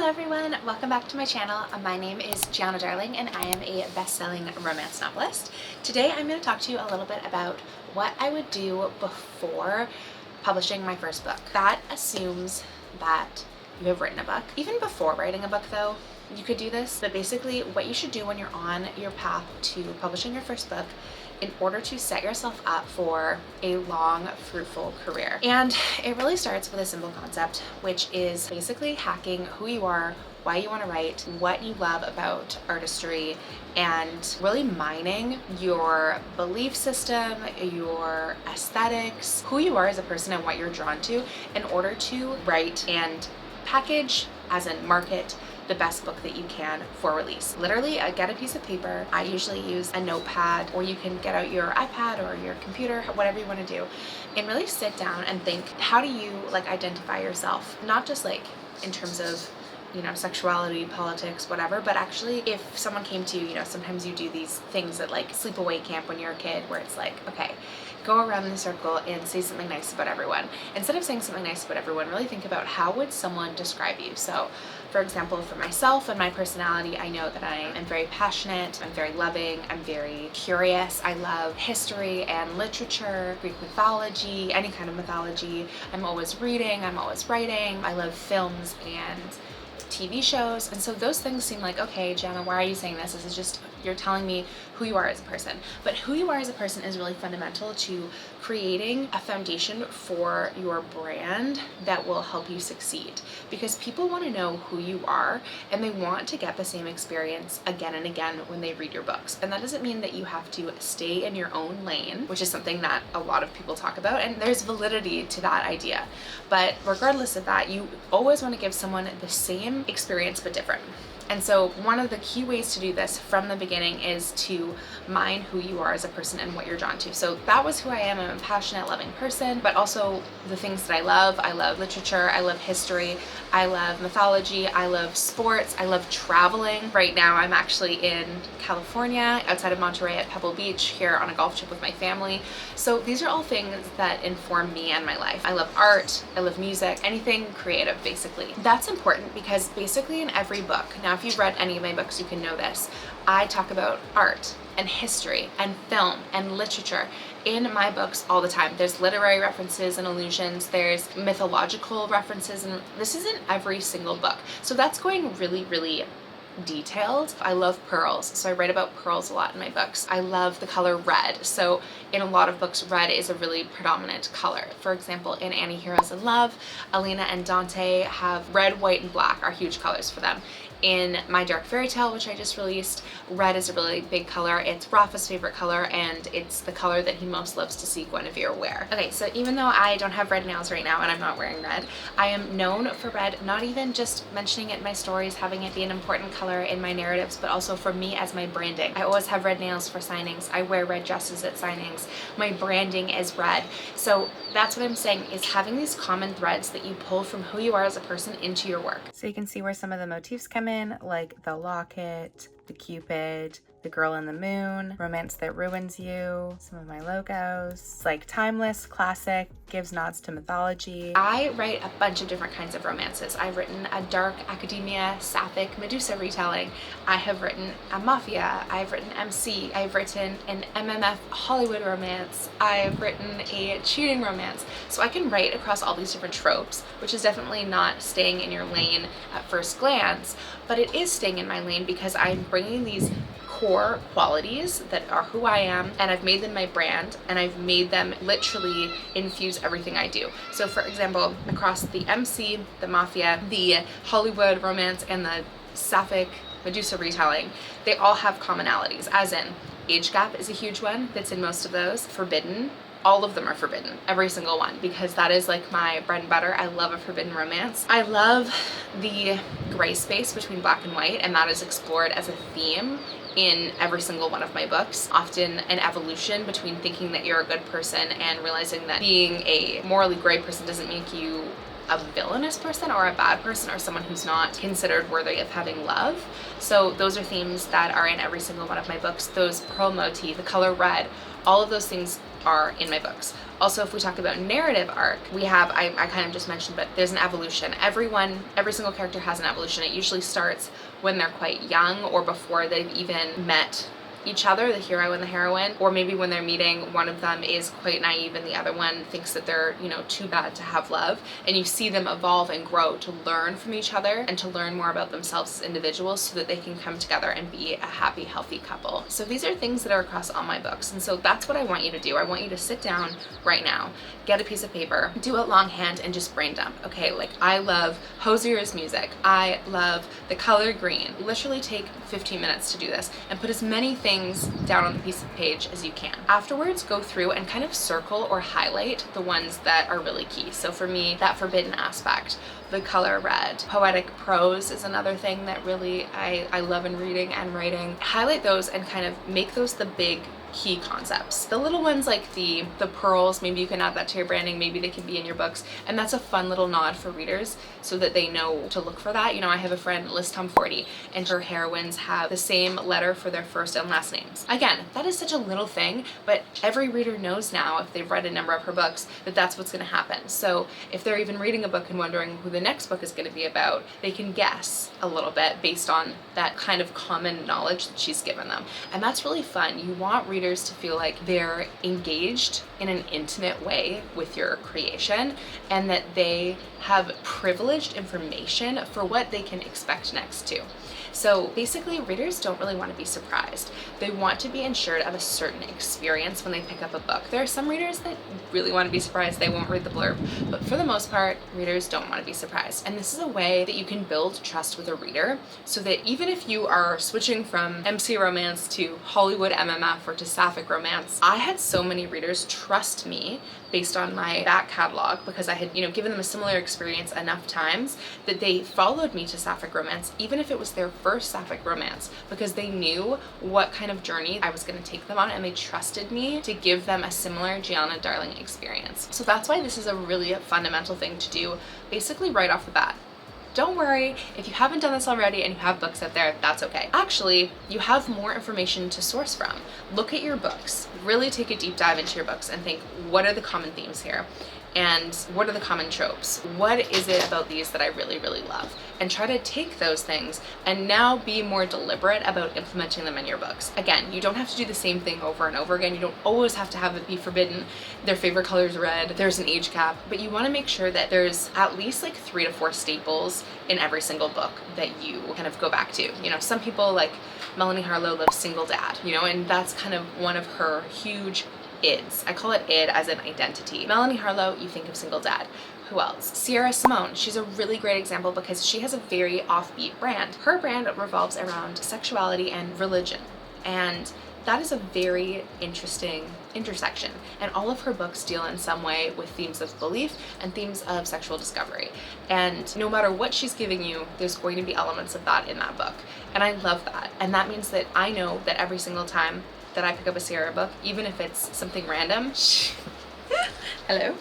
Hello everyone, welcome back to my channel. My name is Giana Darling and I am a best-selling romance novelist. Today I'm going to talk to you a little bit about what I would do before publishing my first book. That assumes that you have written a book. Even before writing a book though, you could do this, but basically what you should do when you're on your path to publishing your first book in order to set yourself up for a long, fruitful career. And it really starts with a simple concept, which is basically hacking who you are, why you want to write, what you love about artistry, and really mining your belief system, your aesthetics, who you are as a person and what you're drawn to in order to write and package, as in market, the best book that you can for release. Literally, get a piece of paper. I usually use a notepad, or you can get out your iPad or your computer, whatever you want to do, and really sit down and think, how do you identify yourself? Not just in terms of sexuality, politics, whatever, but actually if someone came to you, sometimes you do these things at sleepaway camp when you're a kid where it's okay, go around in the circle and say something nice about everyone. Instead of saying something nice about everyone, really think about how would someone describe you. So for example, for myself and my personality, I know that I am very passionate, I'm very loving, I'm very curious. I love history and literature, Greek mythology, any kind of mythology. I'm always reading, I'm always writing. I love films and TV shows, and so those things seem okay, Giana, why are you saying this? This is just, you're telling me who you are as a person. But who you are as a person is really fundamental to creating a foundation for your brand that will help you succeed, because people want to know who you are and they want to get the same experience again and again when they read your books. And that doesn't mean that you have to stay in your own lane, which is something that a lot of people talk about, and there's validity to that idea. But regardless of that, you always want to give someone the same experience but different. And so one of the key ways to do this from the beginning is to mine who you are as a person and what you're drawn to. So that was who I am. I'm a passionate, loving person, but also the things that I love. I love literature, I love history, I love mythology, I love sports, I love traveling. Right now I'm actually in California, outside of Monterey at Pebble Beach, here on a golf trip with my family. So these are all things that inform me and my life. I love art, I love music, anything creative basically. That's important because basically in every book, now if you've read any of my books, you can know this, I talk about art and history and film and literature in my books all the time. There's literary references and allusions, there's mythological references, and this is in every single book. So that's going really, really detailed. I love pearls, so I write about pearls a lot in my books. I love the color red, so in a lot of books red is a really predominant color. For example, in Any Heroes in Love, Alina and Dante have red, white, and black are huge colors for them. In My Dark Fairy Tale, which I just released, red is a really big color. It's Rafa's favorite color, and it's the color that he most loves to see Guinevere wear. Okay, so even though I don't have red nails right now and I'm not wearing red, I am known for red, not even just mentioning it in my stories, having it be an important color in my narratives, but also for me as my branding. I always have red nails for signings. I wear red dresses at signings. My branding is red. So that's what I'm saying, is having these common threads that you pull from who you are as a person into your work. So you can see where some of the motifs come in, like the locket, the Cupid, the girl in the moon, romance that ruins you, some of my logos. It's timeless, classic, gives nods to mythology. I write a bunch of different kinds of romances. I've written a dark academia, sapphic Medusa retelling. I have written a mafia. I've written MC. I've written an MMF Hollywood romance. I've written a cheating romance. So I can write across all these different tropes, which is definitely not staying in your lane at first glance, but it is staying in my lane because I'm bringing these core qualities that are who I am, and I've made them my brand, and I've made them literally infuse everything I do. So for example, across the MC, the mafia, the Hollywood romance, and the sapphic Medusa retelling, they all have commonalities, as in age gap is a huge one that's in most of those. Forbidden, all of them are forbidden, every single one, because that is my bread and butter. I love a forbidden romance. I love the gray space between black and white, and that is explored as a theme in every single one of my books. Often an evolution between thinking that you're a good person and realizing that being a morally gray person doesn't make you a villainous person or a bad person or someone who's not considered worthy of having love. So those are themes that are in every single one of my books. Those pearl motif, the color red, all of those things are in my books. Also, if we talk about narrative arc, we have, I kind of just mentioned, but there's an evolution. Every single character has an evolution. It usually starts when they're quite young or before they've even met each other, the hero and the heroine, or maybe when they're meeting, one of them is quite naive and the other one thinks that they're, too bad to have love, and you see them evolve and grow to learn from each other and to learn more about themselves as individuals so that they can come together and be a happy, healthy couple. So these are things that are across all my books, and so that's what I want you to do. I want you to sit down right now, get a piece of paper, do it longhand, and just brain dump. Okay, like I love Hosier's music, I love the color green. Literally take 15 minutes to do this and put as many things down on the piece of page as you can. Afterwards, go through and kind of circle or highlight the ones that are really key. So for me, that forbidden aspect, the color red, poetic prose is another thing that really I love in reading and writing. Highlight those and kind of make those the big key concepts. The little ones like the pearls, maybe you can add that to your branding, maybe they can be in your books, and that's a fun little nod for readers so that they know to look for that. I have a friend, Liz Tom 40, and her heroines have the same letter for their first and last names. Again, that is such a little thing, but every reader knows now, if they've read a number of her books, that that's what's going to happen. So if they're even reading a book and wondering who the next book is going to be about, they can guess a little bit based on that kind of common knowledge that she's given them. And that's really fun. You want readers to feel like they're engaged in an intimate way with your creation and that they have privileged information for what they can expect next too. So basically, readers don't really want to be surprised. They want to be ensured of a certain experience when they pick up a book. There are some readers that really want to be surprised. They won't read the blurb, but for the most part, readers don't want to be surprised. And this is a way that you can build trust with a reader so that even if you are switching from MC romance to Hollywood MMF or to sapphic romance, I had so many readers trust me based on my back catalog because I had, given them a similar experience enough times that they followed me to sapphic romance, even if it was their first sapphic romance, because they knew what kind of journey I was going to take them on and they trusted me to give them a similar Giana Darling experience. So that's why this is a really fundamental thing to do basically right off the bat. Don't worry, if you haven't done this already and you have books out there, that's okay. Actually, you have more information to source from. Look at your books, really take a deep dive into your books and think, what are the common themes here? And what are the common tropes? What is it about these that I really, really love? And try to take those things and now be more deliberate about implementing them in your books. Again, you don't have to do the same thing over and over again. You don't always have to have it be forbidden. Their favorite color is red. There's an age cap, but you want to make sure that there's at least like 3 to 4 staples in every single book that you kind of go back to. Some people like Melanie Harlow loves single dad, and that's kind of one of her huge ids. I call it id as an identity. Melanie Harlow, you think of single dad. Who else? Sierra Simone. She's a really great example because she has a very offbeat brand. Her brand revolves around sexuality and religion. And that is a very interesting intersection. And all of her books deal in some way with themes of belief and themes of sexual discovery. And no matter what she's giving you, there's going to be elements of that in that book. And I love that. And that means that I know that every single time that I pick up a Sierra book, even if it's something random, hello?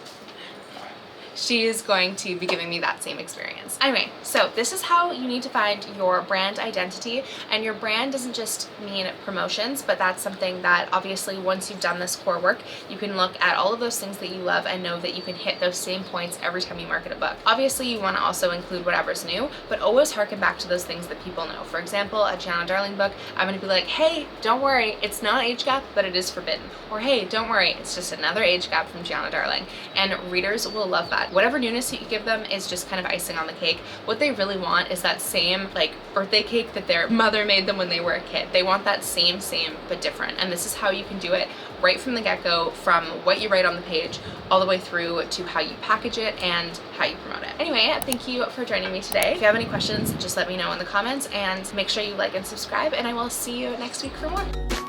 She is going to be giving me that same experience. Anyway, so this is how you need to find your brand identity, and your brand doesn't just mean promotions, but that's something that obviously once you've done this core work, you can look at all of those things that you love and know that you can hit those same points every time you market a book. Obviously, you want to also include whatever's new, but always harken back to those things that people know. For example, a Giana Darling book, I'm going to be like, hey, don't worry, it's not age gap, but it is forbidden. Or hey, don't worry, it's just another age gap from Giana Darling. And readers will love that. Whatever newness you give them is just kind of icing on the cake. What they really want is that same like birthday cake that their mother made them when they were a kid. They want that same but different. And this is how you can do it right from the get-go, from what you write on the page all the way through to how you package it and how you promote it. Anyway, thank you for joining me today. If you have any questions, just let me know in the comments, and make sure you like and subscribe, and I will see you next week for more.